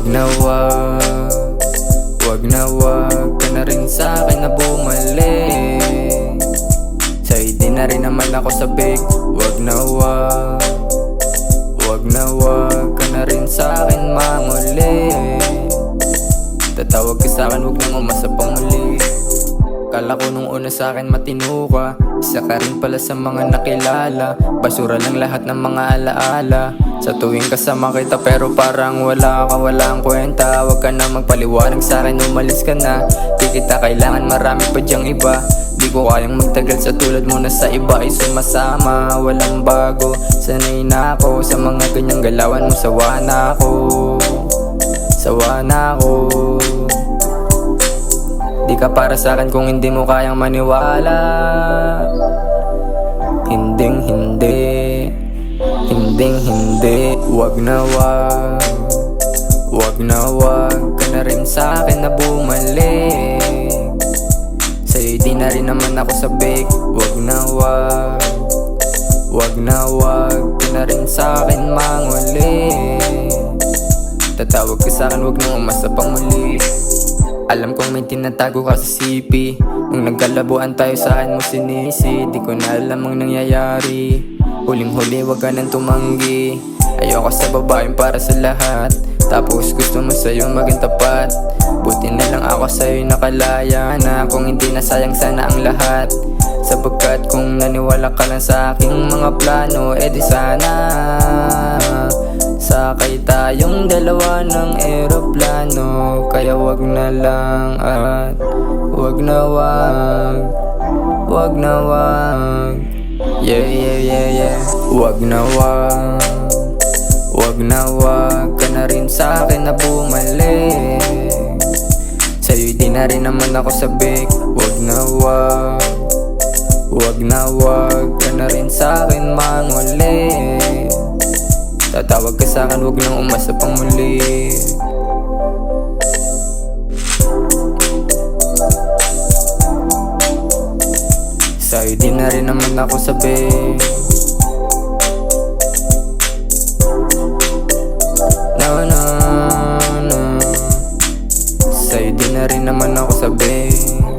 Wag na wag ka na rin sa'kin na bumalik. Sa'yo di na rin naman ako sabik. Wag na wag ka na rin sa'kin manguli. Tatawag ka sa'kin, wag nang umasa pang muli. Kala ko nung una sa'kin matino ka, isa ka rin pala sa mga nakilala. Basura lang lahat ng mga alaala. Sa tuwing kasama kita pero parang wala ka, walang kwenta. Wag ka na magpaliwanag sa'kin, umalis ka na. Di kita kailangan, marami pa dyang iba. Di ko kayang magtagal sa tulad mo na sa iba ay sumasama. Walang bago, sanay na ako sa mga ganyang galawan mo. Sawa na ako. Di ka para sa'kin kung hindi mo kayang maniwala. Hindi Wag na wag ka na rin sa'kin na bumalik. Sa'yo di na rin naman ako sabik. Wag na wag ka na rin sa'kin manguli. Tatawag ka sa'kin, wag nang umasa pang muli. Alam kong may tinatago ka sa CP. Nung nagkalabuan tayo saan mo sinisi. Di ko na alam ang nangyayari. Huling-huli wag ka nang tumanggi. Ayoko sa babaeng para sa lahat. Tapos gusto mo sa'yo maging tapat. Buti na lang ako sa'yo nakalaya na. Kung hindi na sayang sana ang lahat. Sapagkat kung naniwala ka lang sa aking mga plano, edi sana sakay tayong dalawa ng eroplano. Kaya wag na lang at wag na wag. Yeah. Wag na wag ka na rin sa'kin na bumalik. Sa'yo di na rin naman ako sabik. Wag na wag ka na rin sa'kin manguli. Tatawag ka sa'kin, wag nang umasa pang muli. Sa'yo di na rin naman ako sabik. No. Sa'yo di na rin naman ako sabik.